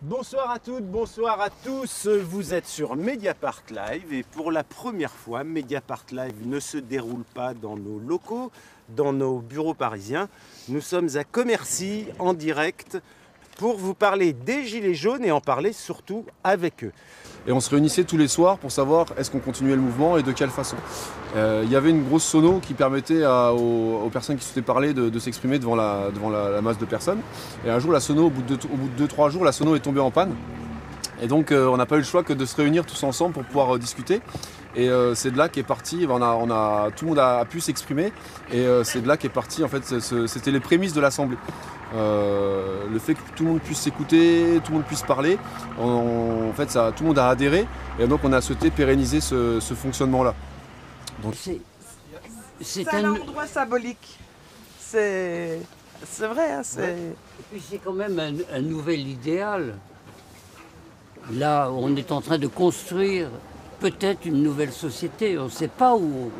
Bonsoir à toutes, bonsoir à tous, vous êtes sur Mediapart Live et pour la première fois, Mediapart Live ne se déroule pas dans nos locaux, dans nos bureaux parisiens. Nous sommes à Commercy en direct pour vous parler des Gilets jaunes et en parler surtout avec eux. Et on se réunissait tous les soirs pour savoir est-ce qu'on continuait le mouvement et de quelle façon. Il y avait une grosse sono qui permettait aux personnes qui souhaitaient parler de s'exprimer devant la masse de personnes. Et un jour, la sono, au bout de 2-3 jours, la sono est tombée en panne. Et donc on n'a pas eu le choix que de se réunir tous ensemble pour pouvoir discuter. Et c'est de là qu'est parti, tout le monde a pu s'exprimer. Et c'est de là qu'est parti, en fait, c'était les prémices de l'Assemblée. Le fait que tout le monde puisse s'écouter, tout le monde puisse parler, en fait, tout le monde a adhéré. Et donc on a souhaité pérenniser ce fonctionnement-là. C'est un endroit symbolique. C'est vrai. Hein, et puis c'est quand même un nouvel idéal. Là, on est en train de construire peut-être une nouvelle société. On ne sait pas où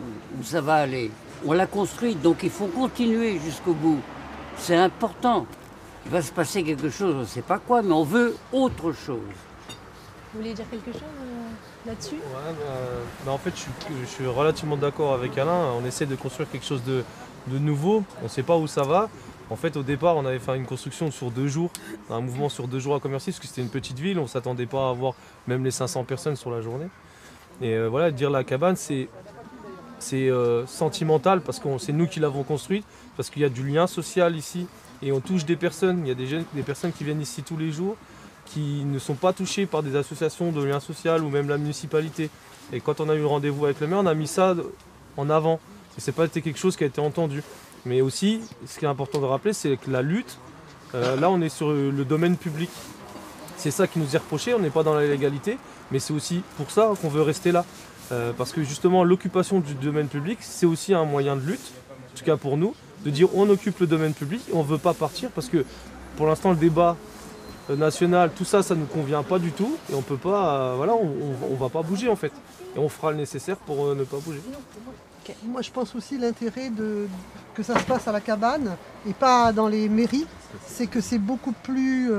ça va aller. On l'a construite, donc il faut continuer jusqu'au bout. C'est important. Il va se passer quelque chose, on ne sait pas quoi, mais on veut autre chose. Vous voulez dire quelque chose là-dessus? Ouais, en fait, je suis relativement d'accord avec Alain. On essaie de construire quelque chose de nouveau. On ne sait pas où ça va. En fait, au départ, on avait fait une construction sur 2 jours, un mouvement sur 2 jours à Commercy, parce que c'était une petite ville. On ne s'attendait pas à avoir même les 500 personnes sur la journée. Et voilà, dire la cabane, c'est sentimental, parce que c'est nous qui l'avons construite, parce qu'il y a du lien social ici. Et on touche des personnes. Il y a des personnes qui viennent ici tous les jours, qui ne sont pas touchés par des associations de lien social ou même la municipalité. Et quand on a eu rendez-vous avec le maire, on a mis ça en avant. Et c'est pas été quelque chose qui a été entendu. Mais aussi, ce qui est important de rappeler, c'est que la lutte, là on est sur le domaine public. C'est ça qui nous est reproché, on n'est pas dans la légalité, mais c'est aussi pour ça qu'on veut rester là. Parce que justement, l'occupation du domaine public, c'est aussi un moyen de lutte, en tout cas pour nous, de dire on occupe le domaine public, on ne veut pas partir, parce que pour l'instant le débat national, tout ça, ça ne nous convient pas du tout, et on peut pas, on va pas bouger en fait. Et on fera le nécessaire pour ne pas bouger. Okay. Moi je pense aussi l'intérêt que ça se passe à la cabane et pas dans les mairies, c'est que c'est beaucoup plus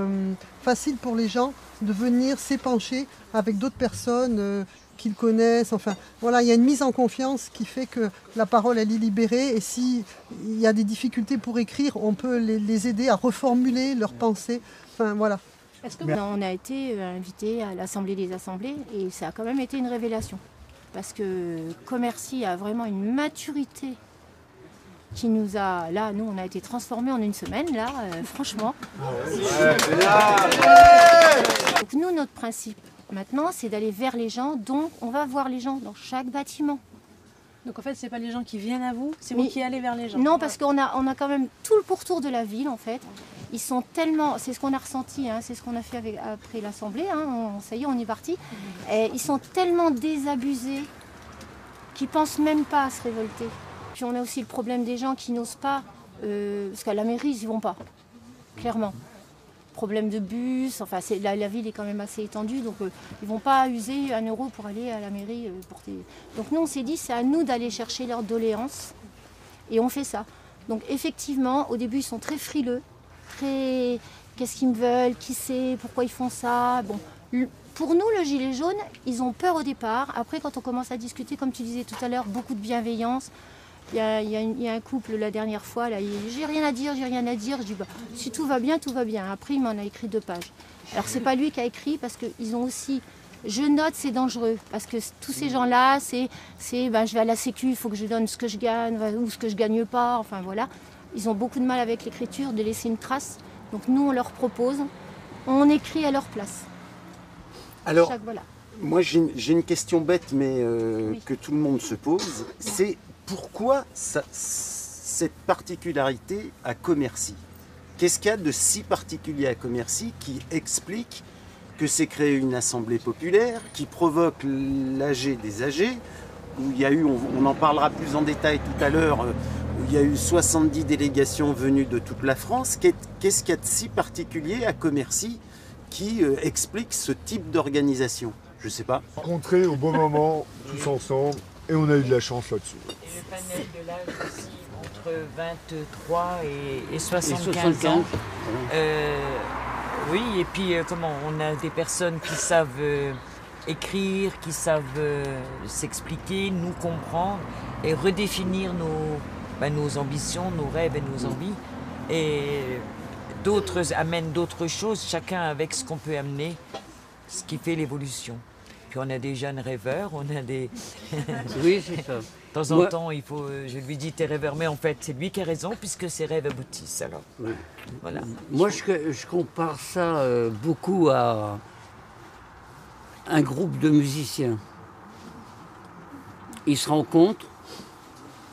facile pour les gens de venir s'épancher avec d'autres personnes qu'ils connaissent. Enfin voilà, il y a une mise en confiance qui fait que la parole elle est libérée et s'il y a des difficultés pour écrire, on peut les aider à reformuler leurs pensées. Enfin voilà. Est-ce que on a été invité à l'Assemblée des Assemblées et ça a quand même été une révélation. Parce que Commercy a vraiment une maturité qui nous a... Là, nous, on a été transformés en une semaine, là, franchement. Donc nous, notre principe, maintenant, c'est d'aller vers les gens. Donc, on va voir les gens dans chaque bâtiment. Donc, en fait, c'est pas les gens qui viennent à vous, c'est vous qui allez vers les gens. Non, parce qu'on a quand même tout le pourtour de la ville, en fait. Ils sont tellement, c'est ce qu'on a ressenti, hein, c'est ce qu'on a fait après l'Assemblée, hein, ça y est, on est parti. Et ils sont tellement désabusés qu'ils ne pensent même pas à se révolter. Puis on a aussi le problème des gens qui n'osent pas, parce qu'à la mairie, ils n'y vont pas, clairement. Problème de bus, enfin la ville est quand même assez étendue, donc ils ne vont pas user 1 euro pour aller à la mairie porter. Donc nous, on s'est dit, c'est à nous d'aller chercher leurs doléances, et on fait ça. Donc effectivement, au début, ils sont très frileux. Qu'est-ce qu'ils me veulent, qui c'est, pourquoi ils font ça. Bon, pour nous, le gilet jaune, ils ont peur au départ. Après, quand on commence à discuter, comme tu disais tout à l'heure, beaucoup de bienveillance. Il y a un couple la dernière fois, là, j'ai rien à dire. Je dis, bah, si tout va bien, tout va bien. Après, il m'en a écrit 2 pages. Alors, c'est pas lui qui a écrit, parce qu'ils ont aussi... Je note, c'est dangereux, parce que tous ces gens-là, je vais à la sécu, il faut que je donne ce que je gagne, ou ce que je gagne pas, enfin voilà. Ils ont beaucoup de mal avec l'écriture, de laisser une trace. Donc nous, on leur propose, on écrit à leur place. Alors, moi j'ai une question bête, mais que tout le monde se pose. C'est pourquoi cette particularité à Commercy? Qu'est-ce qu'il y a de si particulier à Commercy qui explique que c'est créé une assemblée populaire, qui provoque l'AG des AG, où il y a eu, on en parlera plus en détail tout à l'heure, où il y a eu 70 délégations venues de toute la France. Qu'est-ce qu'il y a de si particulier à Commercy qui explique ce type d'organisation? Je ne sais pas. Rencontrés au bon moment, tous ensemble, et on a eu de la chance là-dessus. Et le panel de l'âge aussi, entre 23 et 75 ans. Oui, et puis on a des personnes qui savent écrire, qui savent s'expliquer, nous comprendre et redéfinir nos ambitions, nos rêves et nos envies. Et d'autres amènent d'autres choses, chacun avec ce qu'on peut amener, ce qui fait l'évolution. Puis on a des jeunes rêveurs, on a des... Oui, c'est ça. De temps en temps, il faut, je lui dis t'es rêveur, mais en fait c'est lui qui a raison puisque ses rêves aboutissent. Alors, voilà. Moi je compare ça beaucoup à un groupe de musiciens. Ils se rencontrent,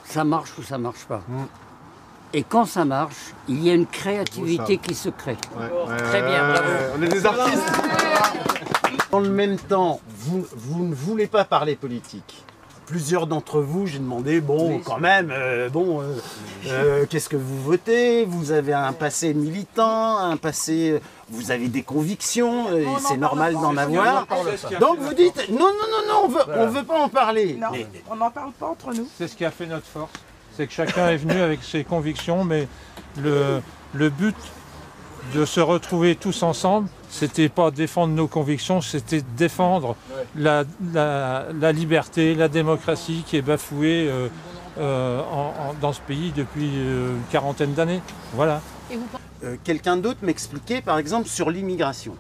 ça marche ou ça marche pas. Et quand ça marche, il y a une créativité qui se crée. Très bien, bravo. On est des artistes. Dans le même temps, vous ne voulez pas parler politique. Plusieurs d'entre vous, j'ai demandé, qu'est-ce que vous votez? Vous avez un passé militant, un passé, vous avez des convictions, c'est normal d'en avoir. Donc vous dites, non, on veut pas en parler. Non, on n'en parle pas entre nous. C'est ce qui a fait notre force. C'est que chacun est venu avec ses convictions, mais le but de se retrouver tous ensemble, c'était pas défendre nos convictions, c'était défendre la liberté, la démocratie qui est bafouée dans ce pays depuis une quarantaine d'années. Voilà. Quelqu'un d'autre m'expliquait par exemple sur l'immigration,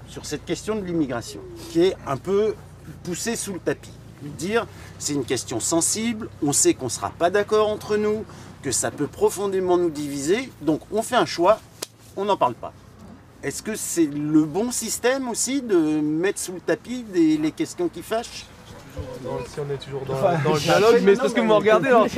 sur cette question de l'immigration, qui est un peu poussée sous le tapis. Dire c'est une question sensible, on sait qu'on ne sera pas d'accord entre nous, que ça peut profondément nous diviser, donc on fait un choix, on n'en parle pas. Est-ce que c'est le bon système aussi de mettre sous le tapis les questions qui fâchent? Si on est toujours dans le dialogue, mais c'est parce que vous me regardez. Alors,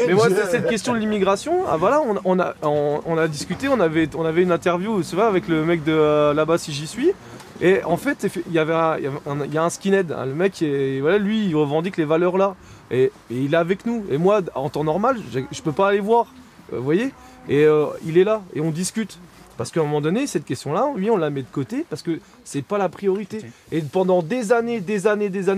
mais moi, cette question de l'immigration, voilà, on a discuté, on avait une interview, c'est vrai, avec le mec de là-bas, si j'y suis. Et en fait, il y a un skinhead, le mec, lui, il revendique les valeurs là. Et il est avec nous. Et moi, en temps normal, je peux pas aller voir, vous voyez. Et il est là, et on discute. Parce qu'à un moment donné, cette question-là, oui, on la met de côté parce que c'est pas la priorité. Et pendant des années,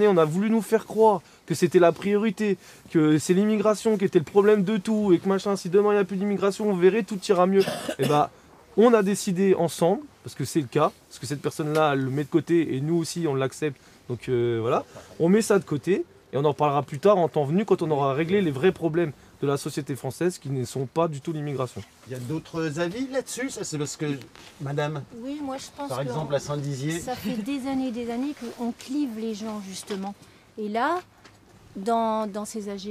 on a voulu nous faire croire que c'était la priorité, que c'est l'immigration qui était le problème de tout, et que machin, si demain il n'y a plus d'immigration, on verrait, tout ira mieux. Et bah, on a décidé ensemble, parce que c'est le cas, parce que cette personne-là, elle le met de côté, et nous aussi, on l'accepte. Donc voilà, on met ça de côté, et on en reparlera plus tard en temps venu, quand on aura réglé les vrais problèmes de la société française qui ne sont pas du tout l'immigration. Il y a d'autres avis là-dessus? Ça, c'est parce que, madame, oui, moi je pense par exemple à Saint-Dizier, ça fait des années qu'on clive les gens justement. Et là, dans ces AG,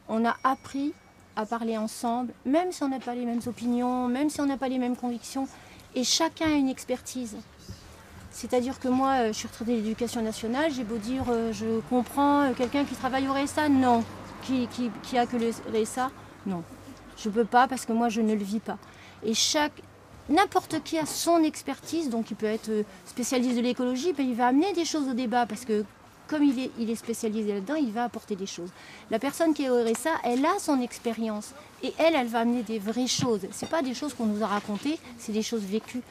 on a appris à parler ensemble, même si on n'a pas les mêmes opinions, même si on n'a pas les mêmes convictions, et chacun a une expertise. C'est-à-dire que moi, je suis retraitée de l'éducation nationale, j'ai beau dire, je comprends quelqu'un qui travaille au RSA, non. Qui a que le RSA, non. Je ne peux pas parce que moi, je ne le vis pas. Et n'importe qui a son expertise, donc il peut être spécialiste de l'écologie, il va amener des choses au débat parce que comme il est spécialisé là-dedans, il va apporter des choses. La personne qui est au RSA, elle a son expérience et elle va amener des vraies choses. Ce n'est pas des choses qu'on nous a racontées, c'est des choses vécues.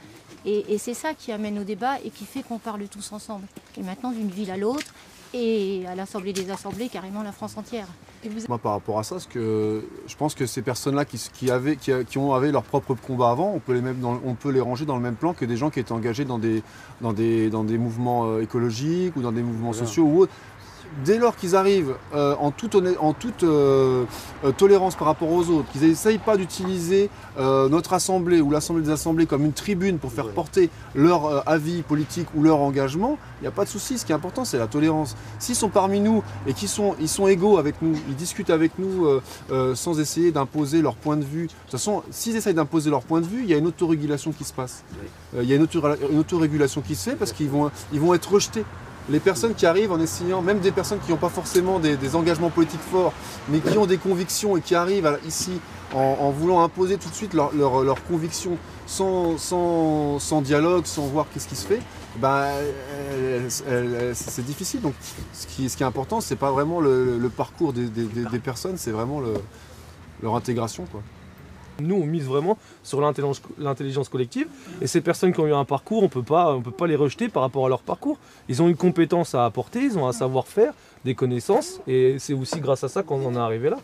Et c'est ça qui amène au débat et qui fait qu'on parle tous ensemble. Et maintenant, d'une ville à l'autre, et à l'Assemblée des Assemblées, carrément la France entière. Moi, par rapport à ça, je pense que ces personnes-là qui avaient leur propre combat avant, on peut les ranger dans le même plan que des gens qui étaient engagés dans des mouvements écologiques ou dans des mouvements sociaux ou autres. Dès lors qu'ils arrivent en toute tolérance par rapport aux autres, qu'ils n'essayent pas d'utiliser notre assemblée ou l'assemblée des assemblées comme une tribune pour faire porter leur avis politique ou leur engagement, il n'y a pas de souci. Ce qui est important, c'est la tolérance. S'ils sont parmi nous et qu'ils sont égaux avec nous, ils discutent avec nous sans essayer d'imposer leur point de vue. De toute façon, s'ils essayent d'imposer leur point de vue, il y a une autorégulation qui se passe. Il y a une autorégulation qui se fait parce qu'ils vont être rejetés. Les personnes qui arrivent en essayant, même des personnes qui n'ont pas forcément des engagements politiques forts, mais qui ont des convictions et qui arrivent ici en voulant imposer tout de suite leurs convictions sans dialogue, sans voir qu'est-ce qui se fait, c'est difficile. Donc ce qui est important, c'est pas vraiment le parcours des personnes, c'est vraiment leur intégration, quoi. Nous, on mise vraiment sur l'intelligence collective. Et ces personnes qui ont eu un parcours, on peut pas les rejeter par rapport à leur parcours. Ils ont une compétence à apporter, ils ont un savoir-faire, des connaissances. Et c'est aussi grâce à ça qu'on en est arrivé là.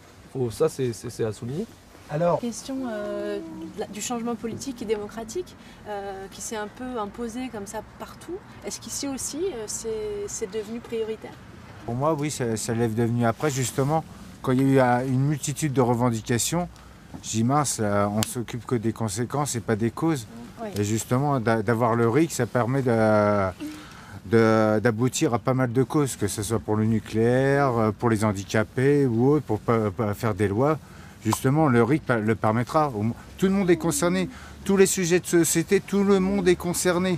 Ça, c'est à souligner. Alors, question du changement politique et démocratique qui s'est un peu imposé comme ça partout. Est-ce qu'ici aussi c'est devenu prioritaire? Pour moi, oui, ça l'est devenu après, justement, quand il y a eu une multitude de revendications. Je dis mince, on s'occupe que des conséquences et pas des causes. Oui. Et justement, d'avoir le RIC, ça permet d'aboutir à pas mal de causes, que ce soit pour le nucléaire, pour les handicapés ou autre, pour pas faire des lois. Justement, le RIC le permettra. Tout le monde est concerné. Tous les sujets de société, tout le monde est concerné.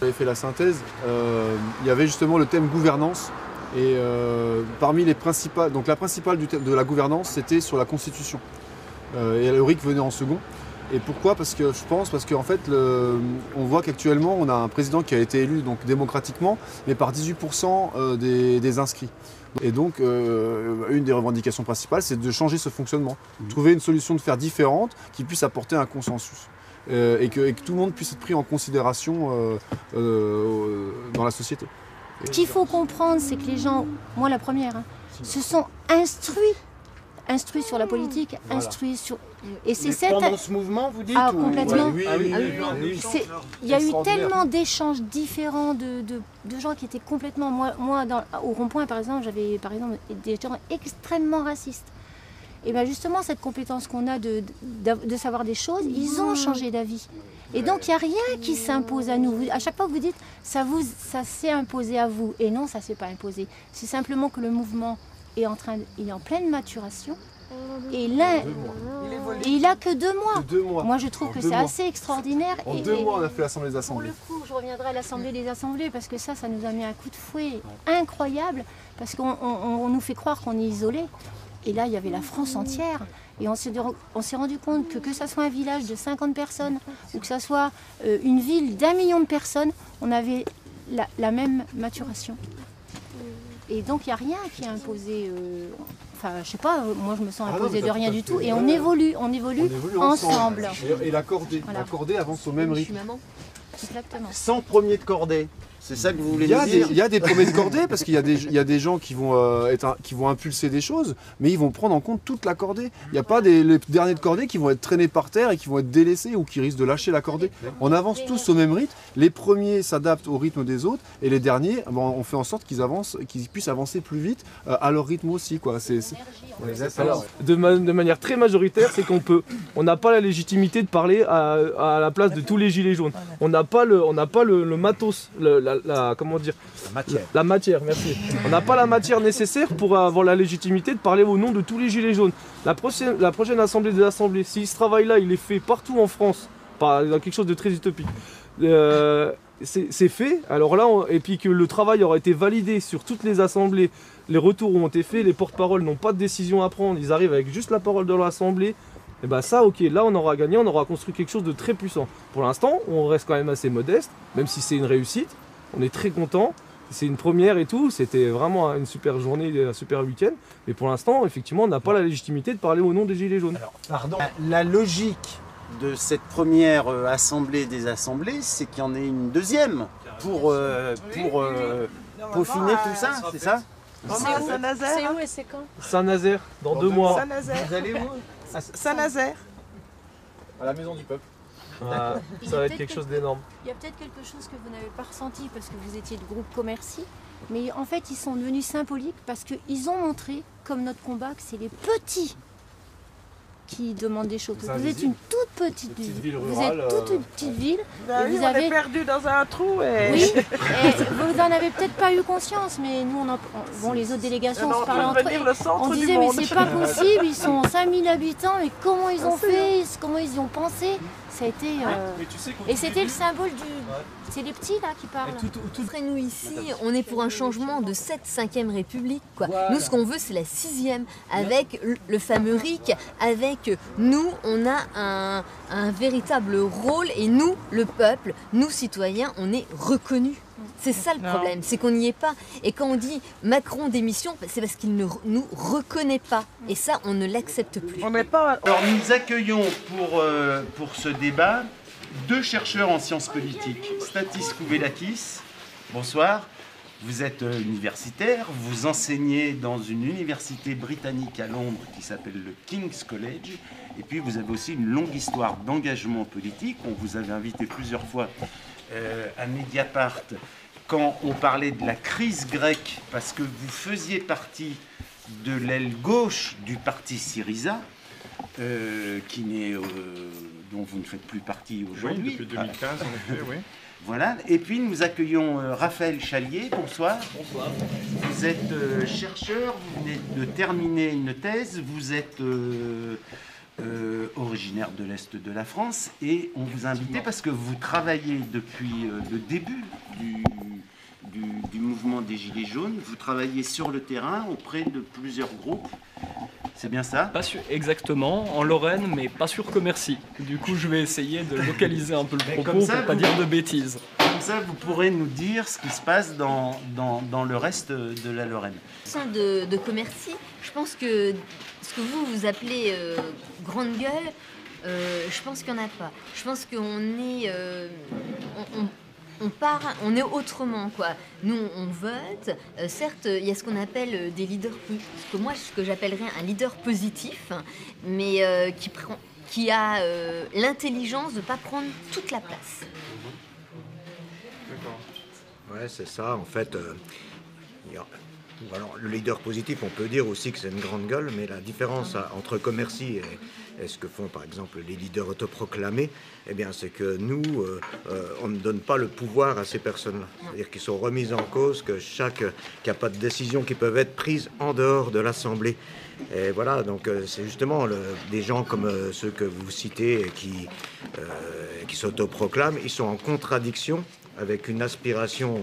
J'avais fait la synthèse. Il y avait justement le thème gouvernance. Et parmi les principales, donc la principale de la gouvernance, c'était sur la Constitution. Et le RIC venait en second. Et pourquoi? Parce qu'en fait, on voit qu'actuellement, on a un président qui a été élu donc, démocratiquement, mais par 18% des inscrits. Et donc, une des revendications principales, c'est de changer ce fonctionnement. Trouver une solution de faire différente qui puisse apporter un consensus. Et que tout le monde puisse être pris en considération dans la société. Ce qu'il faut comprendre, c'est que les gens, moi la première, se sont instruits sur la politique, instruits sur... Et c'est cette... Pendant ce mouvement, vous dites? Ah, complètement. Oui. Il y a eu tellement d'échanges différents de gens qui étaient complètement... Moi au rond-point, par exemple, j'avais des gens extrêmement racistes. Et bien justement, cette compétence qu'on a de savoir des choses, ils ont changé d'avis. Et donc, il n'y a rien qui s'impose à nous. À chaque fois que vous dites, ça s'est imposé à vous. Et non, ça ne s'est pas imposé. C'est simplement que le mouvement est en pleine maturation. Et là, il n'a que 2 mois. Moi, je trouve que c'est assez extraordinaire. En 2 mois, on a fait l'Assemblée des Assemblées. Pour le coup, je reviendrai à l'Assemblée des Assemblées parce que ça nous a mis un coup de fouet incroyable. Parce qu'on nous fait croire qu'on est isolé. Et là, il y avait la France entière. Et on s'est rendu compte que ça soit un village de 50 personnes ou que ça soit une ville d'1 million de personnes, on avait la même maturation. Et donc, il n'y a rien qui est imposé. Enfin, je sais pas, moi je me sens imposée de rien du tout. Et on évolue ensemble. Et la cordée avance au même rythme. Exactement. Sans premier de cordée. C'est ça que vous voulez dire? Il y a des premiers de cordée parce qu'il y a des gens qui vont impulser des choses, mais ils vont prendre en compte toute la cordée. Il n'y a pas les derniers de cordée qui vont être traînés par terre et qui vont être délaissés ou qui risquent de lâcher la cordée. On avance tous au même rythme. Les premiers s'adaptent au rythme des autres et les derniers, on fait en sorte qu'ils puissent avancer plus vite à leur rythme aussi, quoi. De manière très majoritaire, c'est on n'a pas la légitimité de parler à la place de tous les gilets jaunes. On n'a pas le matos, la matière, merci. On n'a pas la matière nécessaire pour avoir la légitimité de parler au nom de tous les gilets jaunes. La prochaine Assemblée des Assemblées, si ce travail-là il est fait partout en France, dans quelque chose de très utopique, c'est fait, alors là, et puis que le travail aura été validé sur toutes les assemblées, les retours ont été faits, les porte-paroles n'ont pas de décision à prendre, ils arrivent avec juste la parole de l'Assemblée, et bien ça, ok, là on aura gagné, on aura construit quelque chose de très puissant. Pour l'instant, on reste quand même assez modeste, même si c'est une réussite, on est très content, c'est une première et tout, c'était vraiment une super journée, un super week-end, mais pour l'instant, effectivement, on n'a pas la légitimité de parler au nom des Gilets jaunes. Alors, pardon, la logique de cette première Assemblée des Assemblées, c'est qu'il y en ait une deuxième pour peaufiner tout ça, c'est ça? Saint-Nazaire. C'est où et c'est quand? Saint-Nazaire, dans 2 mois. Saint-Nazaire. Vous allez où? Saint-Nazaire. À la Maison du Peuple. Ça va être quelque chose d'énorme. Il y a peut-être quelque chose que vous n'avez pas ressenti parce que vous étiez de groupe Commercy, mais en fait ils sont devenus symboliques parce qu'ils ont montré, comme notre combat, que c'est les petits qui demandent des choses. Vous êtes une toute petite ville. Vous êtes toute une petite ville. Et vous avez perdu dans un trou. Oui, et vous n'en avez peut-être pas eu conscience, mais nous, les autres délégations, on se parlait entre eux. On disait, mais c'est pas possible, ils sont 5000 habitants, mais comment ils ont fait, comment ils y ont pensé? Ça a été. Et c'était le symbole du. C'est les petits là qui parlent. Nous ici, on est pour un changement de cette 5e République. Quoi. Voilà. Nous, ce qu'on veut, c'est la 6e, avec le fameux RIC, avec nous, on a un véritable rôle, et nous, le peuple, nous citoyens, on est reconnus. C'est ça le problème, c'est qu'on n'y est pas. Et quand on dit Macron démission, c'est parce qu'il ne nous reconnaît pas. Et ça, on ne l'accepte plus. On n'est pas... Alors nous accueillons pour ce débat 2 chercheurs en sciences politiques, Stathis Kouvelakis, bonsoir, Vous êtes universitaire, vous enseignez dans une université britannique à Londres qui s'appelle le King's College, et puis vous avez aussi une longue histoire d'engagement politique. On vous avait invité plusieurs fois à Mediapart quand on parlait de la crise grecque, parce que vous faisiez partie de l'aile gauche du parti Syriza, dont vous ne faites plus partie aujourd'hui. Oui, depuis 2015, en effet, oui. Voilà, et puis nous accueillons Raphaël Chalier, bonsoir. Bonsoir. Vous êtes chercheur, vous venez de terminer une thèse, vous êtes originaire de l'Est de la France, et on vous a invité parce que vous travaillez depuis le début du mouvement des Gilets jaunes, vous travaillez sur le terrain auprès de plusieurs groupes. C'est bien ça? Pas sûr, exactement, en Lorraine, mais pas sur Commercy. Du coup, je vais essayer de localiser un peu le propos pour ne pas dire de bêtises. Comme ça, vous pourrez nous dire ce qui se passe dans le reste de la Lorraine. Au sein de Commercy, je pense que ce que vous appelez grande gueule, je pense qu'il n'y en a pas. Je pense qu'on est... on est autrement, quoi. Nous, on vote. Certes, il y a ce qu'on appelle des leaders, ce que j'appellerais un leader positif, mais qui a l'intelligence de ne pas prendre toute la place. D'accord. Ouais, c'est ça. En fait, alors, le leader positif, on peut dire aussi que c'est une grande gueule, mais la différence entre Commercy et ce que font par exemple les leaders autoproclamés, eh bien, c'est que nous, on ne donne pas le pouvoir à ces personnes-là. C'est-à-dire qu'ils sont remis en cause, qu'il n'y a pas de décisions qui peuvent être prises en dehors de l'Assemblée. Et voilà, donc c'est justement des gens comme ceux que vous citez et qui s'autoproclament, ils sont en contradiction avec une aspiration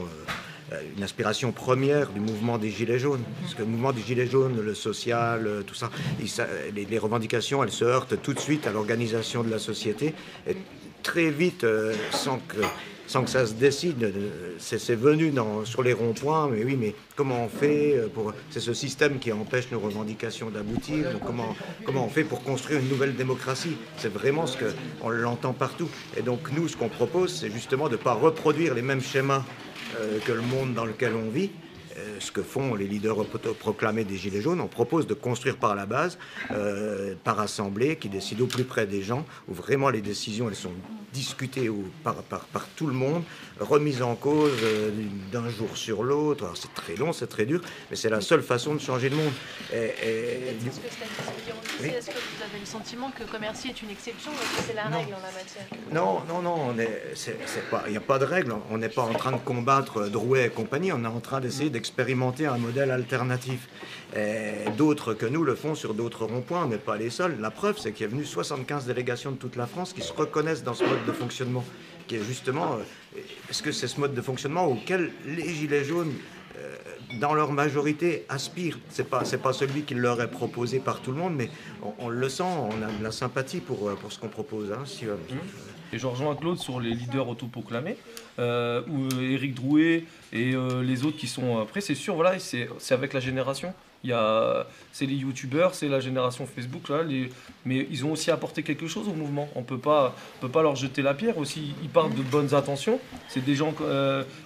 première du mouvement des Gilets jaunes. Parce que le mouvement des Gilets jaunes, le social, tout ça, les revendications, elles se heurtent tout de suite à l'organisation de la société. Et très vite, sans que ça se décide, c'est venu sur les ronds-points, mais oui, mais comment on fait c'est ce système qui empêche nos revendications d'aboutir, comment on fait pour construire une nouvelle démocratie? C'est vraiment on l'entend partout. Et donc nous, ce qu'on propose, c'est justement de ne pas reproduire les mêmes schémas que le monde dans lequel on vit, ce que font les leaders autoproclamés des Gilets jaunes. On propose de construire par la base, par assemblée, qui décide au plus près des gens, où vraiment les décisions elles sont discutées par tout le monde, remises en cause d'un jour sur l'autre. Alors c'est très long, c'est très dur, mais c'est la seule façon de changer le monde. Est-ce que vous avez le sentiment que Commercy est une exception ou est-ce que c'est la règle en la matière? Non, il n'y a pas de règle. On n'est pas en train de combattre Drouet et compagnie, on est en train d'essayer d'expérimenter un modèle alternatif. D'autres que nous le font sur d'autres ronds-points, mais pas les seuls. La preuve, c'est qu'il y a venu 75 délégations de toute la France qui se reconnaissent dans ce mode de fonctionnement, qui est justement, parce que c'est ce mode de fonctionnement auquel les Gilets jaunes, dans leur majorité, aspirent. C'est pas celui qui leur est proposé par tout le monde, mais on le sent, on a de la sympathie pour ce qu'on propose. Hein, Et je rejoins Claude sur les leaders autoproclamés, ou Éric Drouet et les autres qui sont après. C'est sûr, voilà, c'est avec la génération. C'est les youtubeurs, c'est la génération Facebook, là, mais ils ont aussi apporté quelque chose au mouvement. On peut pas leur jeter la pierre aussi. Ils partent de bonnes intentions. C'est des gens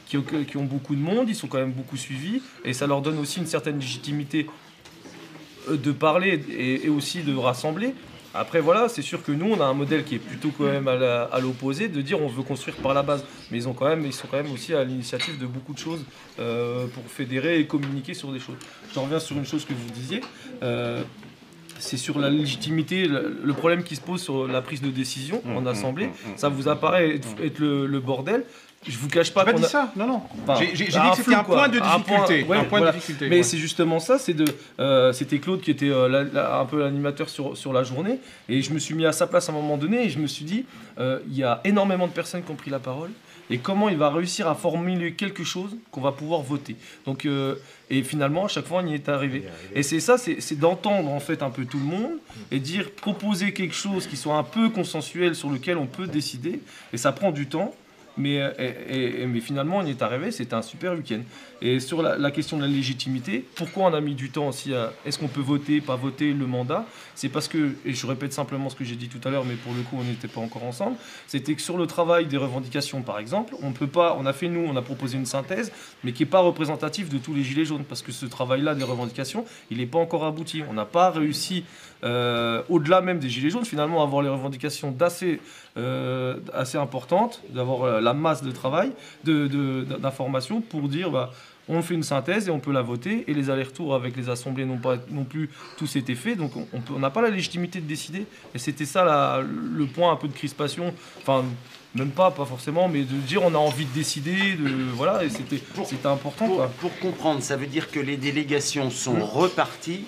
qui ont beaucoup de monde, ils sont quand même beaucoup suivis, et ça leur donne aussi une certaine légitimité de parler et aussi de rassembler. Après voilà, c'est sûr que nous on a un modèle qui est plutôt quand même à l'opposé, de dire on veut construire par la base, mais ils sont quand même aussi à l'initiative de beaucoup de choses pour fédérer et communiquer sur des choses. Je reviens sur une chose que vous disiez, c'est sur la légitimité, le problème qui se pose sur la prise de décision en assemblée. Ça vous apparaît être le bordel. Je vous cache pas. J'ai pas dit ça, non. J'ai dit que c'était un point de difficulté. Mais c'est justement ça, c'était Claude qui était un peu l'animateur sur la journée, et je me suis mis à sa place à un moment donné, et je me suis dit, il y a énormément de personnes qui ont pris la parole, et comment il va réussir à formuler quelque chose qu'on va pouvoir voter. Donc, et finalement, à chaque fois, on y est arrivé. Et c'est ça, c'est d'entendre en fait un peu tout le monde, et proposer quelque chose qui soit un peu consensuel, sur lequel on peut décider, et ça prend du temps. Mais finalement, on y est arrivé, c'était un super week-end. Et sur la question de la légitimité, pourquoi on a mis du temps aussi à est-ce qu'on peut voter, pas voter le mandat? C'est parce que, et je répète simplement ce que j'ai dit tout à l'heure, mais pour le coup on n'était pas encore ensemble, c'était que sur le travail des revendications par exemple, on a proposé une synthèse, mais qui n'est pas représentative de tous les gilets jaunes, parce que ce travail-là des revendications, il n'est pas encore abouti. On n'a pas réussi, au-delà même des gilets jaunes, finalement, à avoir les revendications assez importantes, d'avoir la masse de travail, d'informations pour dire on fait une synthèse et on peut la voter, et les allers-retours avec les assemblées n'ont pas non plus tous été faits, donc on n'a pas la légitimité de décider, et c'était ça le point un peu de crispation, enfin même pas forcément, mais de dire on a envie de décider, voilà, et c'était important. Pour comprendre, ça veut dire que les délégations sont reparties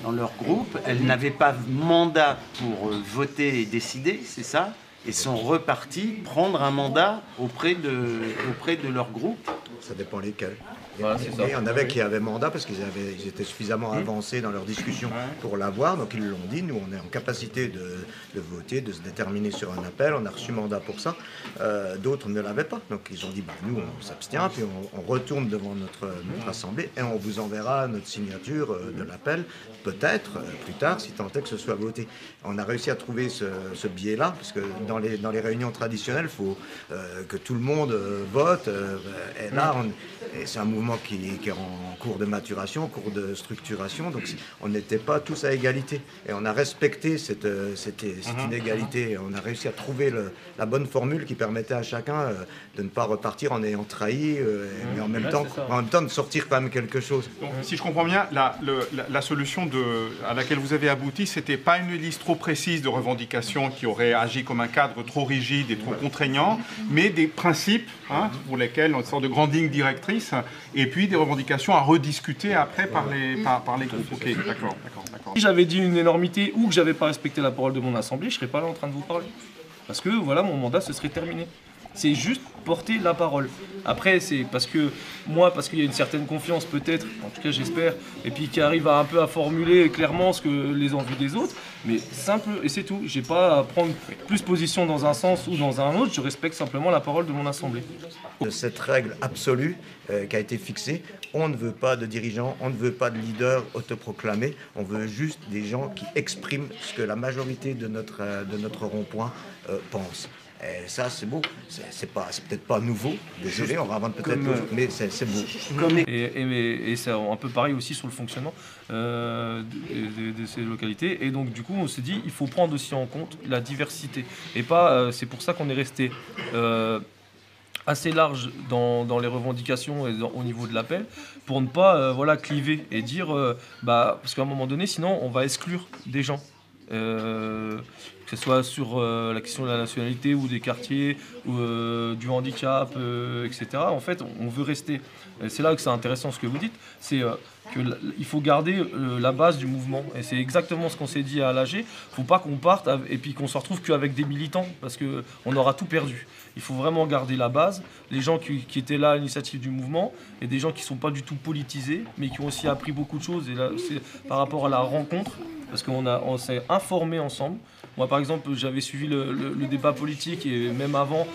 dans leur groupe, elles n'avaient pas mandat pour voter et décider, c'est ça? Et sont repartis prendre un mandat auprès de leur groupe? Ça dépend lesquels. Voilà, il y en avait qui avaient mandat parce qu'ils étaient suffisamment avancés dans leur discussion pour l'avoir, donc ils l'ont dit, nous on est en capacité de voter, de se déterminer sur un appel, on a reçu mandat pour ça, d'autres ne l'avaient pas, donc ils ont dit nous on s'abstient, puis on retourne devant notre assemblée et on vous enverra notre signature de l'appel, peut-être plus tard si tant est que ce soit voté. On a réussi à trouver ce biais-là, parce que dans les réunions traditionnelles, il faut que tout le monde vote, et là c'est un mouvement qui est en cours de maturation, en cours de structuration, donc on n'était pas tous à égalité. Et on a respecté cette inégalité. On a réussi à trouver la bonne formule qui permettait à chacun de ne pas repartir en ayant trahi, mais en même temps de sortir quand même quelque chose. Donc, si je comprends bien, la solution à laquelle vous avez abouti, c'était pas une liste trop précise de revendications qui aurait agi comme un cadre trop rigide et trop contraignant, mais des principes pour lesquels, une sorte de grande ligne directrice, et puis des revendications à rediscuter après par les groupes. Ok, d'accord. Si j'avais dit une énormité ou que j'avais pas respecté la parole de mon assemblée, je serais pas là en train de vous parler. Parce que voilà, mon mandat se serait terminé. C'est juste porter la parole. Après, c'est parce qu'il y a une certaine confiance peut-être, en tout cas j'espère, et puis qui arrive un peu à formuler clairement les envies des autres, mais simple, et c'est tout. J'ai pas à prendre plus position dans un sens ou dans un autre, je respecte simplement la parole de mon assemblée. De cette règle absolue qui a été fixée, on ne veut pas de dirigeants, on ne veut pas de leaders autoproclamés, on veut juste des gens qui expriment ce que la majorité de notre rond-point pense. Et ça, c'est beau. C'est peut-être pas nouveau. Désolé, on réinvente peut-être peu, mais c'est beau. Et c'est un peu pareil aussi sur le fonctionnement de ces localités. Et donc, du coup, on s'est dit, il faut prendre aussi en compte la diversité. Et pas, c'est pour ça qu'on est resté assez large dans les revendications et au niveau de l'appel, pour ne pas cliver et dire, parce qu'à un moment donné, sinon, on va exclure des gens. Que ce soit sur la question de la nationalité ou des quartiers ou du handicap, etc. En fait, on veut rester. C'est là que c'est intéressant ce que vous dites, c'est qu'il faut garder la base du mouvement. Et c'est exactement ce qu'on s'est dit à l'AG. Il ne faut pas qu'on parte et puis qu'on se retrouve qu'avec des militants, parce qu'on aura tout perdu. Il faut vraiment garder la base, les gens qui étaient là à l'initiative du mouvement, et des gens qui ne sont pas du tout politisés, mais qui ont aussi appris beaucoup de choses. Et là, c'est par rapport à la rencontre, parce qu'on s'est informés ensemble. Moi, par exemple, j'avais suivi le débat politique, et même avant,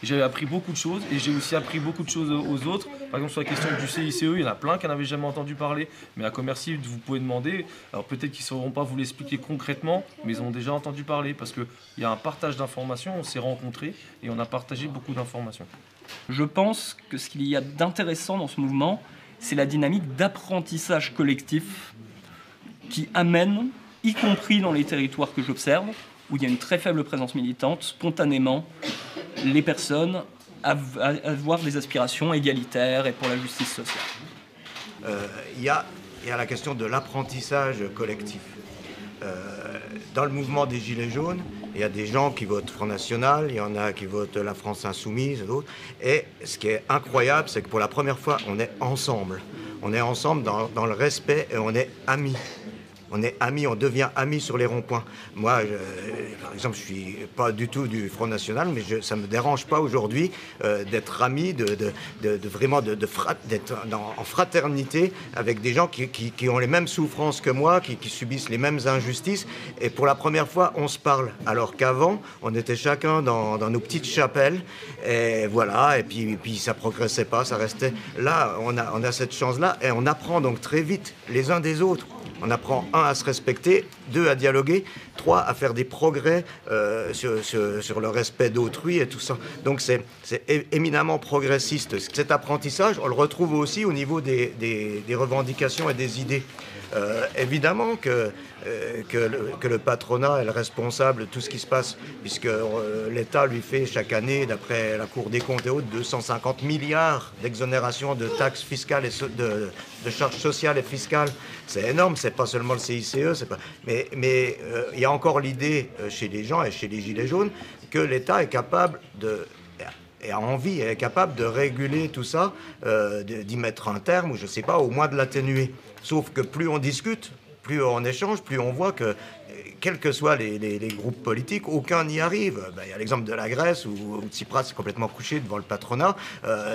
j'avais appris beaucoup de choses, et j'ai aussi appris beaucoup de choses aux autres. Par exemple, sur la question du CICE, il y en a plein qui n'avaient jamais entendu parler, mais à Commercy, vous pouvez demander. Alors peut-être qu'ils ne sauront pas vous l'expliquer concrètement, mais ils ont déjà entendu parler, parce qu'il y a un partage d'informations, on s'est rencontrés, et on a partagé beaucoup d'informations. Je pense que ce qu'il y a d'intéressant dans ce mouvement, c'est la dynamique d'apprentissage collectif qui amène, y compris dans les territoires que j'observe, où il y a une très faible présence militante, spontanément, les personnes à avoir des aspirations égalitaires et pour la justice sociale. Il y a la question de l'apprentissage collectif. Dans le mouvement des Gilets jaunes, il y a des gens qui votent Front National, il y en a qui votent la France Insoumise, d'autres. Et ce qui est incroyable, c'est que pour la première fois, on est ensemble. On est ensemble dans le respect et on est amis. On est amis, on devient amis sur les ronds-points. Moi, par exemple, je suis pas du tout du Front National, mais ça me dérange pas aujourd'hui d'être ami, vraiment d'être en fraternité avec des gens qui ont les mêmes souffrances que moi, qui subissent les mêmes injustices. Et pour la première fois, on se parle. Alors qu'avant, on était chacun dans nos petites chapelles. Et voilà, et puis ça progressait pas, ça restait. Là, on a cette chance-là et on apprend donc très vite les uns des autres. On apprend, 1, à se respecter, 2, à dialoguer, 3, à faire des progrès sur le respect d'autrui et tout ça. Donc c'est éminemment progressiste. Cet apprentissage, on le retrouve aussi au niveau des revendications et des idées. Évidemment que le patronat est le responsable de tout ce qui se passe, puisque l'État lui fait chaque année, d'après la Cour des comptes et autres, 250 milliards d'exonérations de taxes fiscales et de charges sociales et fiscales. C'est énorme, c'est pas seulement le CICE, mais il y a encore l'idée chez les gens et chez les Gilets jaunes que l'État est capable et a envie, est capable de réguler tout ça, d'y mettre un terme, ou je sais pas, au moins de l'atténuer. Sauf que plus on discute, plus on échange, plus on voit que, quels que soient les groupes politiques, aucun n'y arrive. Il y a l'exemple de la Grèce où Tsipras est complètement couché devant le patronat.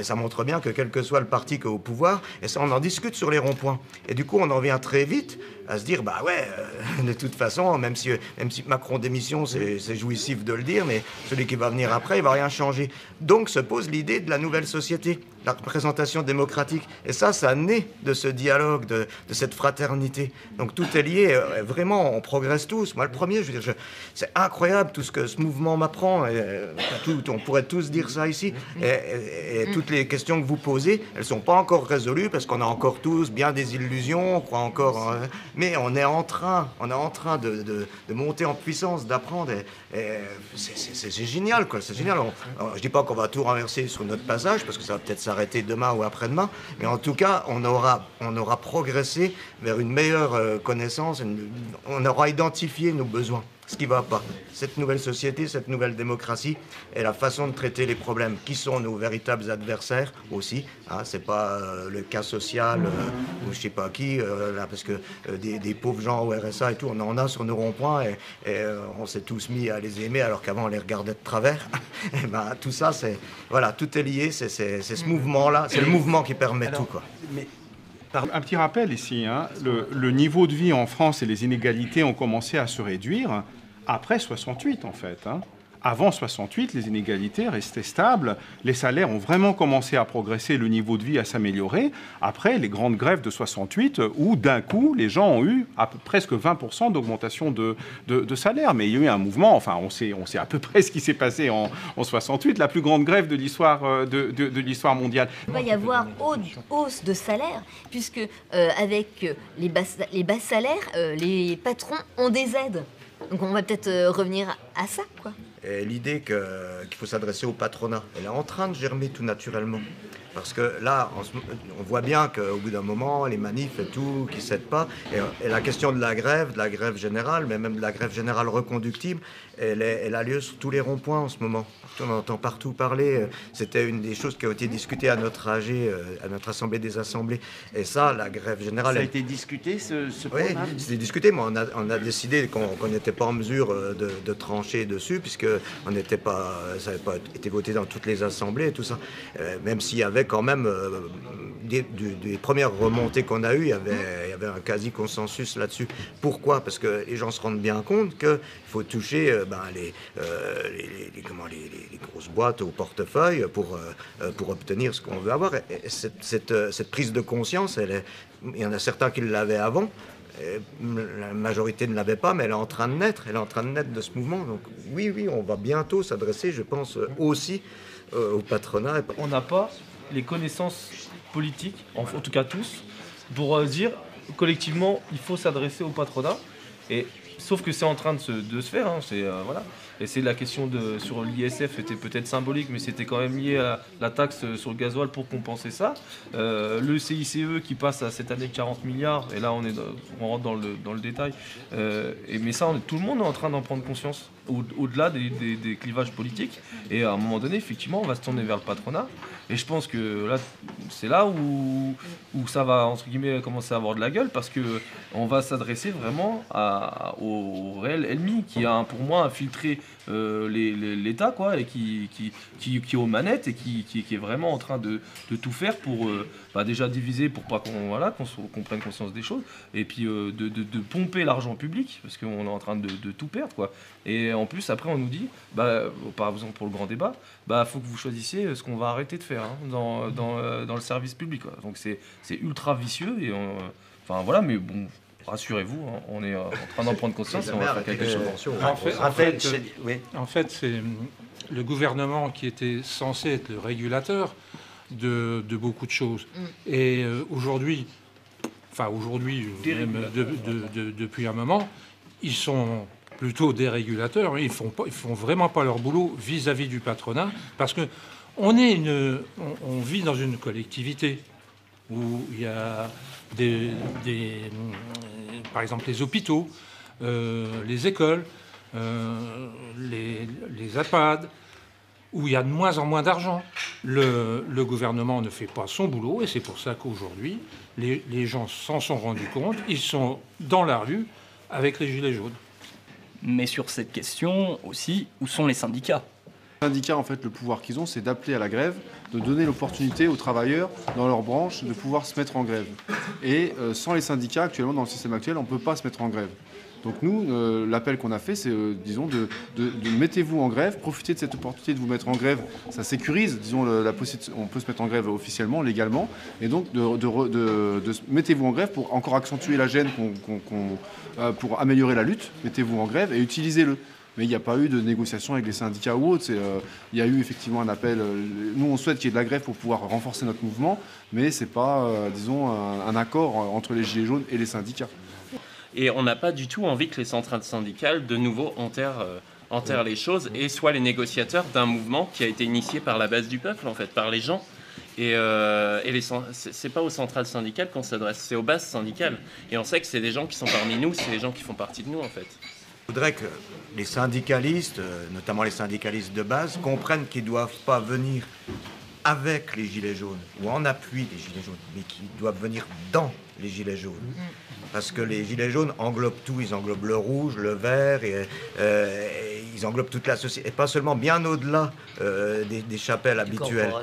Ça montre bien que quel que soit le parti qui est au pouvoir, et ça on en discute sur les ronds-points. Et du coup on en vient très vite à se dire, de toute façon, même si Macron démission, c'est jouissif de le dire, mais celui qui va venir après, il va rien changer. Donc se pose l'idée de la nouvelle société, la représentation démocratique. Et ça naît de ce dialogue, de cette fraternité. Donc tout est lié, vraiment, on progresse tous. Moi le premier, je veux dire, c'est incroyable tout ce que ce mouvement m'apprend. On pourrait tous dire ça ici. Et toutes les questions que vous posez, elles ne sont pas encore résolues, parce qu'on a encore tous bien des illusions, on croit encore... mais on est en train de monter en puissance, d'apprendre. Et c'est génial, quoi. C'est génial. Je dis pas qu'on va tout renverser sur notre passage, parce que ça va peut-être s'arrêter demain ou après-demain. Mais en tout cas, on aura progressé vers une meilleure connaissance. On aura identifié nos besoins. Ce qui ne va pas. Cette nouvelle société, cette nouvelle démocratie et la façon de traiter les problèmes. Qui sont nos véritables adversaires aussi. C'est pas le cas social ou je sais pas qui, là, parce que des pauvres gens au RSA et tout, on en a sur nos ronds-points et on s'est tous mis à les aimer alors qu'avant on les regardait de travers. Et tout ça, voilà, tout est lié, c'est ce mouvement-là, c'est le mouvement qui permet tout, quoi. Un petit rappel ici, le niveau de vie en France et les inégalités ont commencé à se réduire après 68 en fait. Avant 68, les inégalités restaient stables, les salaires ont vraiment commencé à progresser, le niveau de vie à s'améliorer. Après les grandes grèves de 68, où d'un coup, les gens ont eu presque 20% d'augmentation de salaire. Mais il y a eu un mouvement, enfin on sait à peu près ce qui s'est passé en 68, la plus grande grève de l'histoire de l'histoire mondiale. Il va y avoir hausse de salaire, puisque avec les bas salaires, les patrons ont des aides. Donc on va peut-être revenir à ça, quoi. L'idée qu'il faut s'adresser au patronat, elle est en train de germer tout naturellement. Parce que là, on voit bien qu'au bout d'un moment, les manifs et tout, qui ne cèdent pas. Et la question de la grève générale, mais même de la grève générale reconductible, elle a lieu sur tous les ronds-points en ce moment. On entend partout parler. C'était une des choses qui a été discutée à notre AG, à notre Assemblée des Assemblées. Et ça, la grève générale... Ça a été discuté, ce programme ? Oui, c'était discuté, mais on a décidé qu'on n'était pas en mesure de trancher dessus, puisque ça n'avait pas été voté dans toutes les assemblées et tout ça. Même s'il y avait quand même des premières remontées qu'on a eues, il y avait un quasi-consensus là-dessus. Pourquoi ? Parce que les gens se rendent bien compte qu'il faut toucher les grosses boîtes au portefeuille pour obtenir ce qu'on veut avoir. Et cette prise de conscience, il y en a certains qui l'avaient avant. La majorité ne l'avait pas, mais elle est en train de naître. Elle est en train de naître de ce mouvement. Donc oui, on va bientôt s'adresser, je pense, aussi au patronat. On n'a pas les connaissances politiques, en tout cas tous, pour dire collectivement il faut s'adresser au patronat. Sauf que c'est en train de se faire, voilà. Et c'est la question sur l'ISF était peut-être symbolique, mais c'était quand même lié à la taxe sur le gasoil pour compenser ça. Le CICE qui passe à cette année 40 milliards, et là on rentre dans le détail. Mais ça, tout le monde est en train d'en prendre conscience. au-delà des clivages politiques. Et à un moment donné, effectivement, on va se tourner vers le patronat. Et je pense que là, c'est là où ça va, entre guillemets, commencer à avoir de la gueule, parce qu'on va s'adresser vraiment au réel ennemi qui a, pour moi, infiltré l'État, quoi, et qui est aux manettes et qui est vraiment en train de tout faire pour déjà diviser, pour pas qu'on prenne conscience des choses, et puis de pomper l'argent public, parce qu'on est en train de tout perdre, quoi. Et en plus, après, on nous dit, par exemple pour le grand débat, faut que vous choisissiez ce qu'on va arrêter de faire dans le service public, quoi. Donc c'est ultra vicieux, et voilà, mais bon, rassurez-vous, on est en train d'en prendre conscience et on va faire quelque chose. En fait, c'est le gouvernement qui était censé être le régulateur de beaucoup de choses. Et aujourd'hui, même depuis un moment, ils sont plutôt des régulateurs. Ils font vraiment pas leur boulot vis-à-vis du patronat, parce que on vit dans une collectivité où il y a par exemple les hôpitaux, les écoles, les EHPAD, où il y a de moins en moins d'argent. Le gouvernement ne fait pas son boulot, et c'est pour ça qu'aujourd'hui, les gens s'en sont rendus compte, ils sont dans la rue avec les gilets jaunes. Mais sur cette question aussi, où sont les syndicats ? Les syndicats, en fait, le pouvoir qu'ils ont, c'est d'appeler à la grève, de donner l'opportunité aux travailleurs dans leur branche de pouvoir se mettre en grève. Et sans les syndicats, actuellement, dans le système actuel, on ne peut pas se mettre en grève. Donc nous, l'appel qu'on a fait, c'est, disons, de mettez-vous en grève, profitez de cette opportunité de vous mettre en grève. Ça sécurise, disons, la possibilité, on peut se mettre en grève officiellement, légalement, et donc mettez-vous en grève pour encore accentuer la gêne, pour améliorer la lutte. Mettez-vous en grève et utilisez-le. Mais il n'y a pas eu de négociation avec les syndicats ou autres. Il y a eu effectivement un appel. Nous, on souhaite qu'il y ait de la grève pour pouvoir renforcer notre mouvement, mais ce n'est pas, disons, un accord entre les Gilets jaunes et les syndicats. Et on n'a pas du tout envie que les centrales syndicales, de nouveau, enterrent les choses et soient les négociateurs d'un mouvement qui a été initié par la base du peuple, en fait, par les gens. Et c'est pas aux centrales syndicales qu'on s'adresse, c'est aux bases syndicales. Et on sait que c'est des gens qui sont parmi nous, c'est des gens qui font partie de nous, en fait. Je voudrais que les syndicalistes, notamment les syndicalistes de base, comprennent qu'ils ne doivent pas venir avec les Gilets jaunes ou en appui des Gilets jaunes, mais qu'ils doivent venir dans les Gilets jaunes. Parce que les Gilets jaunes englobent tout, ils englobent le rouge, le vert, et ils englobent toute la société, et pas seulement, bien au-delà des chapelles habituelles.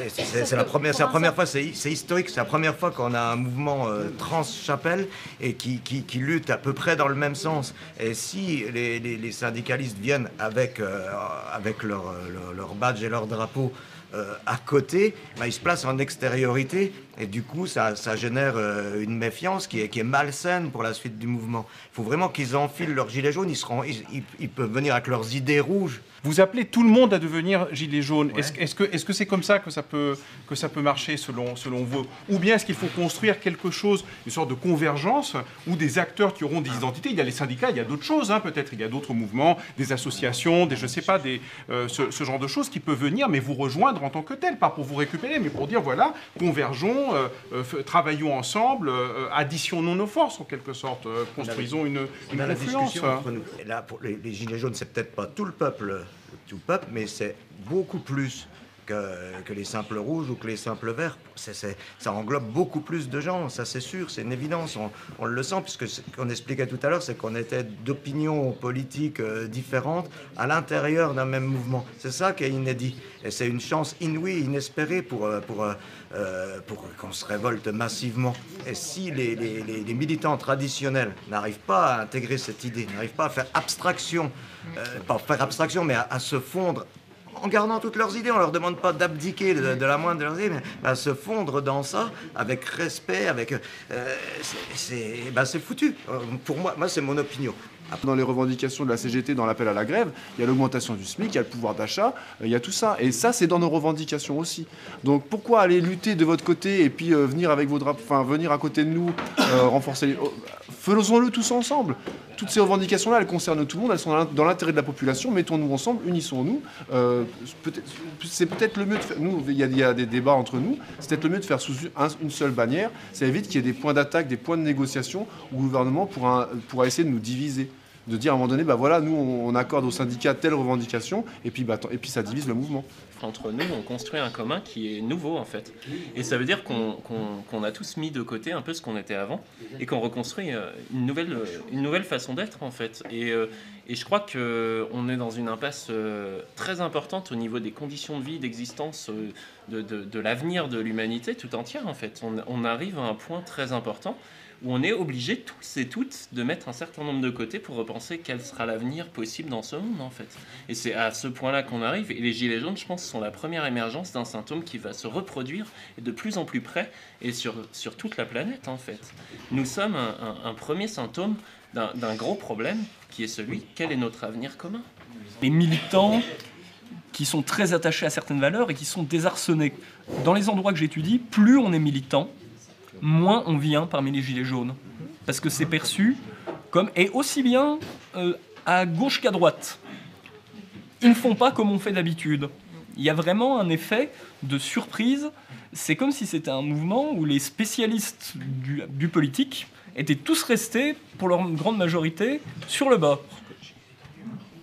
C'est la première fois, c'est historique, c'est la première fois qu'on a un mouvement trans-chapelle et qui lutte à peu près dans le même sens. Et si les syndicalistes viennent avec leur badge et leur drapeau à côté, ils se placent en extériorité, et du coup ça génère une méfiance qui est malsaine pour la suite du mouvement. Il faut vraiment qu'ils enfilent leurs gilets jaunes, ils peuvent venir avec leurs idées rouges. Vous appelez tout le monde à devenir gilet jaune. Ouais. Est-ce que c'est comme ça que ça peut marcher selon vous? Ou bien est-ce qu'il faut construire quelque chose, une sorte de convergence, où des acteurs qui auront des identités, il y a les syndicats, il y a d'autres choses, peut-être, il y a d'autres mouvements, des associations, je sais pas, ce genre de choses qui peuvent venir, mais vous rejoindre en tant que tel, pas pour vous récupérer, mais pour dire, voilà, convergeons, travaillons ensemble, additionnons nos forces, en quelque sorte, construisons une confluence. Entre nous. Et là, pour les gilets jaunes, c'est peut-être pas tout le peuple, mais c'est beaucoup plus que les simples rouges ou que les simples verts. Ça englobe beaucoup plus de gens, ça c'est sûr, c'est une évidence. On le sent, puisque ce qu'on expliquait tout à l'heure, c'est qu'on était d'opinions politiques différentes à l'intérieur d'un même mouvement. C'est ça qui est inédit. Et c'est une chance inouïe, inespérée pour qu'on se révolte massivement. Et si les militants traditionnels n'arrivent pas à intégrer cette idée, n'arrivent pas à faire abstraction, pas faire abstraction, mais à se fondre, en gardant toutes leurs idées, on ne leur demande pas d'abdiquer de la moindre de leurs idées, mais à se fondre dans ça, avec respect, c'est foutu. Pour moi c'est mon opinion. Dans les revendications de la CGT, dans l'appel à la grève, il y a l'augmentation du SMIC, il y a le pouvoir d'achat, il y a tout ça. Et ça, c'est dans nos revendications aussi. Donc pourquoi aller lutter de votre côté et puis venir avec vos drapeaux, venir à côté de nous, renforcer les... Faisons-le tous ensemble. Toutes ces revendications-là, elles concernent tout le monde, elles sont dans l'intérêt de la population. Mettons-nous ensemble, unissons-nous. C'est peut-être le mieux de faire... Nous, il y a des débats entre nous. C'est peut-être le mieux de faire sous une seule bannière. Ça évite qu'il y ait des points d'attaque, des points de négociation où le gouvernement pourra essayer de nous diviser. de dire à un moment donné, bah voilà, nous on accorde aux syndicats telle revendication, et puis ça divise le mouvement. Entre nous, on construit un commun qui est nouveau en fait. Et ça veut dire qu'on a tous mis de côté un peu ce qu'on était avant et qu'on reconstruit une nouvelle façon d'être en fait. Et je crois qu'on est dans une impasse très importante au niveau des conditions de vie, d'existence, de l'avenir de l'humanité tout entière en fait. On arrive à un point très important où on est obligé tous et toutes de mettre un certain nombre de côté pour repenser quel sera l'avenir possible dans ce monde en fait. Et c'est à ce point-là qu'on arrive. Et les Gilets jaunes, je pense, sont la première émergence d'un symptôme qui va se reproduire et de plus en plus près et sur toute la planète en fait. Nous sommes un premier symptôme d'un gros problème qui est celui, quel est notre avenir commun ? Les militants qui sont très attachés à certaines valeurs et qui sont désarçonnés. Dans les endroits que j'étudie, plus on est militant, moins on vient parmi les Gilets jaunes. Parce que c'est perçu comme... Et aussi bien à gauche qu'à droite. Ils ne font pas comme on fait d'habitude. Il y a vraiment un effet de surprise. C'est comme si c'était un mouvement où les spécialistes du politique étaient tous restés, pour leur grande majorité, sur le bas.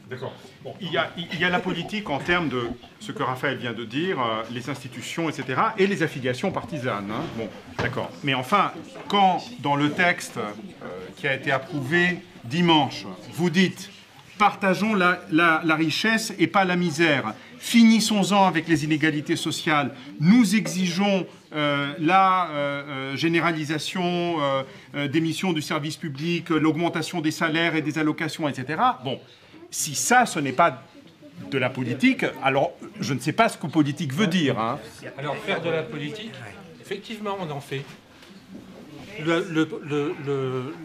D'accord. Bon, il y a la politique en termes de ce que Raphaël vient de dire, les institutions, etc., et les affiliations partisanes. Hein. Bon, d'accord. Mais enfin, quand dans le texte qui a été approuvé dimanche, vous dites « partageons la richesse et pas la misère », finissons-en avec les inégalités sociales, nous exigeons la généralisation des missions du service public, l'augmentation des salaires et des allocations, etc. Bon. Si ça, ce n'est pas de la politique, alors je ne sais pas ce que politique veut dire. Hein. Alors faire de la politique, effectivement, on en fait.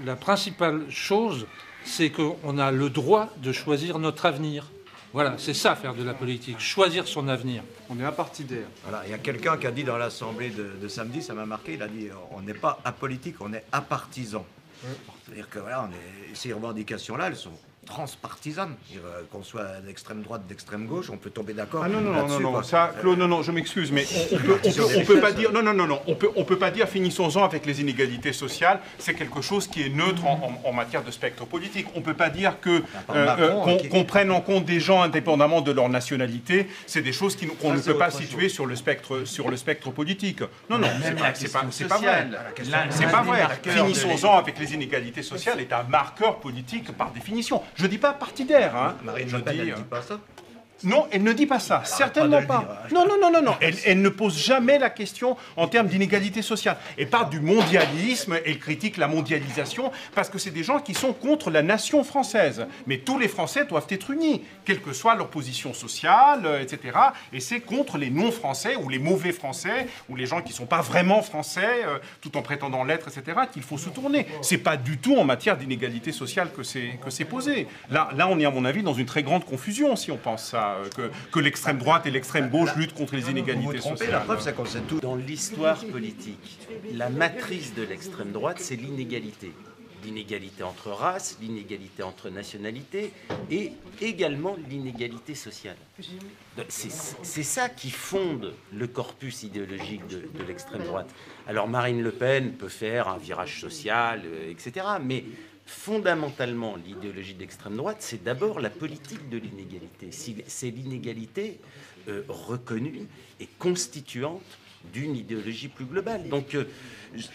La principale chose, c'est qu'on a le droit de choisir notre avenir. Voilà, c'est ça, faire de la politique, choisir son avenir. On est apartidaire. Voilà, il y a quelqu'un qui a dit dans l'Assemblée de samedi, ça m'a marqué, il a dit on n'est pas apolitique, on est apartisan. C'est-à-dire que voilà, ces revendications-là, elles sont transpartisanes. Qu'on soit d'extrême droite, d'extrême gauche, on peut tomber d'accord. Ah non, ça, Claude, non, je m'excuse, mais on peut pas dire, on peut pas dire finissons-en avec les inégalités sociales. C'est quelque chose qui est neutre en matière de spectre politique. On peut pas dire que qu'on prenne en compte des gens indépendamment de leur nationalité. C'est des choses qu'on ne peut pas situer sur le spectre politique. Non, c'est pas vrai. C'est pas vrai. Finissons-en avec les inégalités sociales est un marqueur politique par définition. Je ne dis pas partidaire. Hein. Marine Le Pen, elle ne dit pas ça. Non, elle ne dit pas ça, certainement pas. Non. Elle ne pose jamais la question en termes d'inégalité sociale. Elle parle du mondialisme, elle critique la mondialisation, parce que c'est des gens qui sont contre la nation française. Mais tous les Français doivent être unis, quelle que soit leur position sociale, etc. Et c'est contre les non-Français, ou les mauvais Français, ou les gens qui ne sont pas vraiment Français, tout en prétendant l'être, etc., qu'il faut se tourner. C'est pas du tout en matière d'inégalité sociale que c'est posé. Là, on est, à mon avis, dans une très grande confusion, si on pense ça. Que l'extrême droite et l'extrême gauche luttent contre les inégalités sociales. La preuve, c'est qu'on sait tout. Dans l'histoire politique, la matrice de l'extrême droite, c'est l'inégalité. L'inégalité entre races, l'inégalité entre nationalités et également l'inégalité sociale. C'est ça qui fonde le corpus idéologique de l'extrême droite. Alors Marine Le Pen peut faire un virage social, etc., mais fondamentalement, l'idéologie d'extrême droite, c'est d'abord la politique de l'inégalité. C'est l'inégalité reconnue et constituante d'une idéologie plus globale. Donc,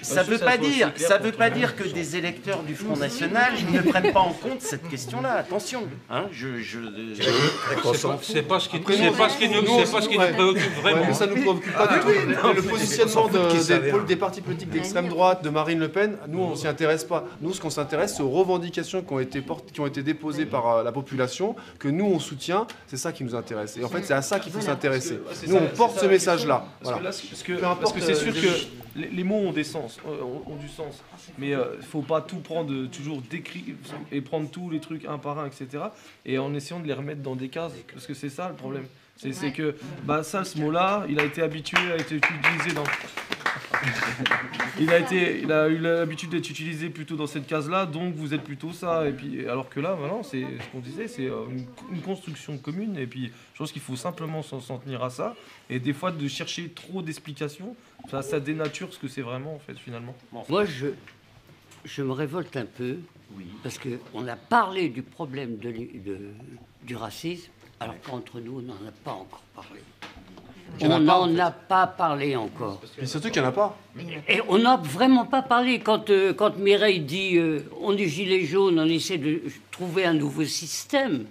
ça ne veut pas dire que des électeurs du Front National ne prennent pas en compte cette question-là. Attention, hein, c'est pas ce qui nous préoccupe vraiment. Mais ça ne nous préoccupe pas du tout. Le positionnement des partis politiques d'extrême droite, de Marine Le Pen, nous on s'y intéresse pas. Nous, ce qu'on s'intéresse, c'est aux revendications qui ont été déposées par la population, que nous on soutient. C'est ça qui nous intéresse. Et en fait, c'est à ça qu'il faut s'intéresser. Nous, on porte ce message-là. Parce que c'est sûr que les mots ont du sens, mais il faut pas tout prendre, toujours décrire et prendre tous les trucs un par un, etc. Et en essayant de les remettre dans des cases, parce que c'est ça le problème. C'est que ça, ce mot-là, il a été habitué à être utilisé dans... il a eu l'habitude d'être utilisé plutôt dans cette case-là, donc vous êtes plutôt ça. Et puis, alors que là, maintenant, c'est ce qu'on disait, c'est une construction commune. Et puis, je pense qu'il faut simplement s'en tenir à ça. Et des fois, de chercher trop d'explications, ça dénature ce que c'est vraiment, en fait, finalement. Moi, je me révolte un peu, parce qu'on a parlé du problème du racisme, alors qu'entre nous, on n'en a pas encore parlé. On n'en a pas parlé encore. Et surtout qu'il n'y en a pas. Et on n'a vraiment pas parlé. Quand Mireille dit on est gilets jaunes, on essaie de trouver un nouveau système,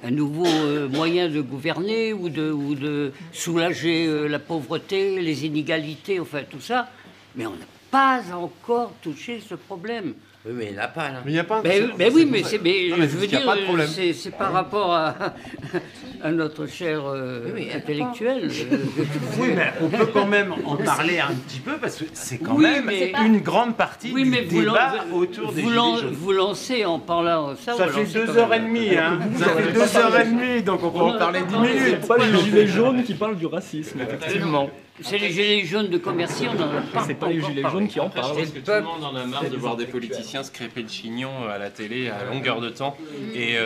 un nouveau moyen de gouverner ou de soulager la pauvreté, les inégalités, enfin tout ça. Mais on n'a pas encore touché ce problème. Oui, mais il n'y en a pas, là. Mais il n'y a pas... Mais oui, mais je veux dire, problème. C'est par rapport à notre cher intellectuel. Oui, mais on peut quand même en parler un petit peu, parce que c'est quand même une grande partie du débat autour des Gilets jaunes. Vous lancez en parlant... Ça fait 2h30, hein. Ça fait 2h30, donc on peut en parler 10 minutes. C'est pas les Gilets jaunes qui parlent du racisme, effectivement. C'est les gilets jaunes de commerçants, on n'en a pas. C'est pas les gilets jaunes qui en parlent. Parce que tout le monde en a marre de voir des politiciens se crêper le chignon à la télé à longueur de temps et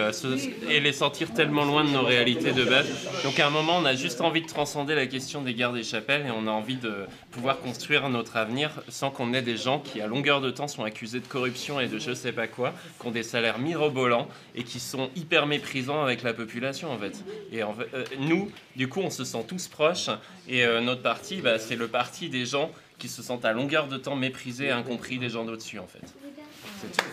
les sentir tellement loin de nos réalités de base. Donc à un moment, on a juste envie de transcender la question des guerres des chapelles et on a envie de pouvoir construire notre avenir sans qu'on ait des gens qui à longueur de temps sont accusés de corruption et de je sais pas quoi, qui ont des salaires mirobolants et qui sont hyper méprisants avec la population en fait. Et nous, du coup, on se sent tous proches et notre parti, c'est le parti des gens qui se sentent à longueur de temps méprisés et incompris des gens d'au-dessus, en fait. C'est tout.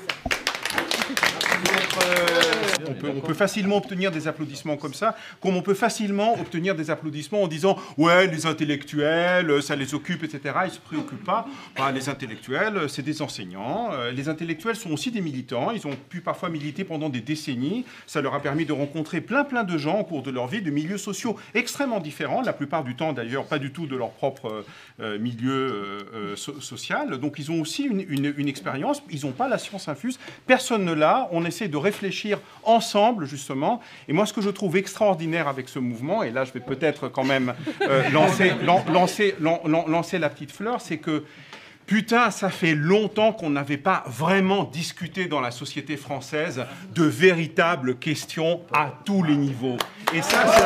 On peut facilement obtenir des applaudissements comme ça, comme on peut facilement obtenir des applaudissements en disant « Ouais, les intellectuels, ça les occupe, etc. » Ils ne se préoccupent pas. Les intellectuels, c'est des enseignants. Les intellectuels sont aussi des militants. Ils ont pu parfois militer pendant des décennies. Ça leur a permis de rencontrer plein de gens au cours de leur vie, de milieux sociaux extrêmement différents, la plupart du temps d'ailleurs pas du tout de leur propre milieu social. Donc ils ont aussi une expérience. Ils n'ont pas la science infuse. Personne ne l'a. On essaie de réfléchir ensemble, justement. Et moi, ce que je trouve extraordinaire avec ce mouvement, et là, je vais peut-être quand même lancer la petite fleur, c'est que, putain, ça fait longtemps qu'on n'avait pas vraiment discuté dans la société française de véritables questions à tous les niveaux. Et ça, c'est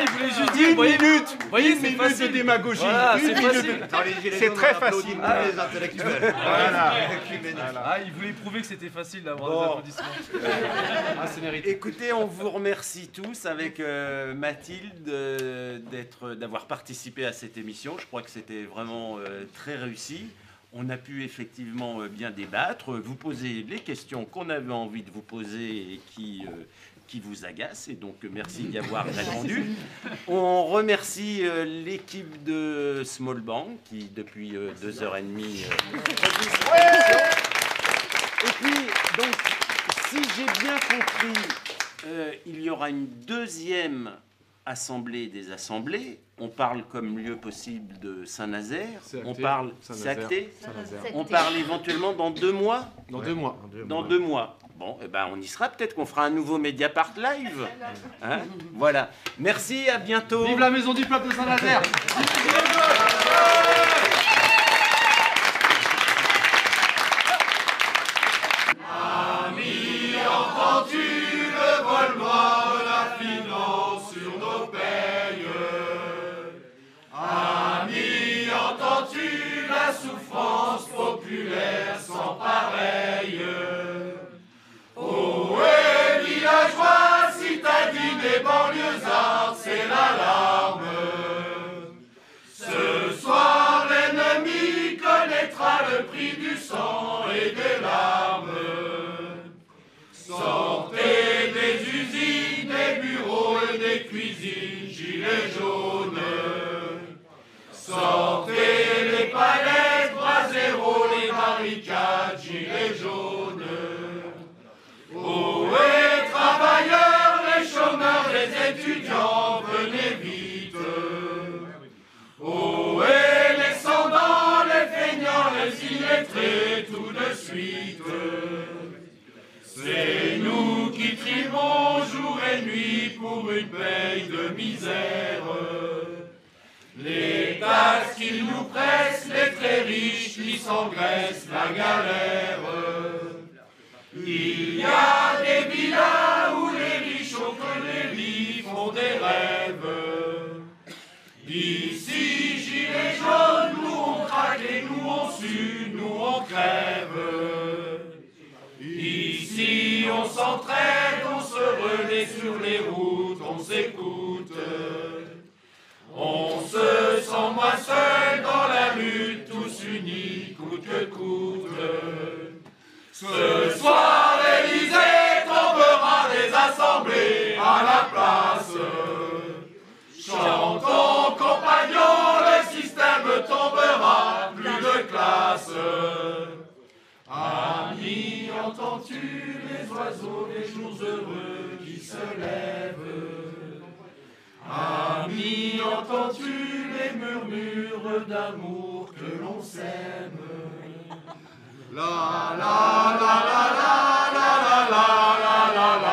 il voulait juste dire, une minute, voyez, une minute de démagogie. Voilà, c'est très facile. Les intellectuels. Voilà. Il voulait prouver que c'était facile d'avoir des applaudissements. C'est mérité. Écoutez, on vous remercie tous avec Mathilde d'avoir participé à cette émission. Je crois que c'était vraiment très réussi. On a pu effectivement bien débattre, vous poser les questions qu'on avait envie de vous poser et qui vous agacent. Et donc, merci d'y avoir répondu. On remercie l'équipe de Small Bank qui, depuis 2h30... Et puis, donc, si j'ai bien compris, il y aura une deuxième assemblée des assemblées. On parle comme lieu possible de Saint-Nazaire. On parle... C'est acté. On parle éventuellement dans 2 mois. Dans 2 mois. Dans 2 mois. Bon, eh ben on y sera. Peut-être qu'on fera un nouveau Mediapart Live. Hein, voilà. Merci, à bientôt. Vive la maison du peuple de Saint-Nazaire. Ami, entends-tu le volement de la finance sur nos payes? Ami, entends-tu la souffrance populaire sans pareille? Oh, et villageois, citadines et banlieusards, c'est l'alarme. Ce soir, l'ennemi connaîtra le prix du sang et des larmes. Sortez des usines, des bureaux et des cuisines, gilets jaunes. Sortez les palettes, bras zéro, les barricades, gilets jaunes. Oh, et travailleurs, les chômeurs, les étudiants, venez vite. Oh, et les sans-dents, les feignants, les illettrés, tout de suite. C'est nous qui trierons jour et nuit pour une paye de misère. Les taxes qu'ils nous pressent, les très riches qui s'engraissent la galère. Il y a des villas où les riches au creux des lits font des rêves. on s'entraide, on se relaie sur les routes, on s'écoute. On se sent moins seul dans la lutte, tous unis, coûte que coûte. Ce soir, l'Élysée tombera des assemblées à la place. Chantons, compagnons, le système tombera, plus de classe. Ami, entends-tu les oiseaux des jours heureux qui se lèvent? Ami, entends-tu les murmures d'amour que l'on s'aime? La la la la la la la la la la la.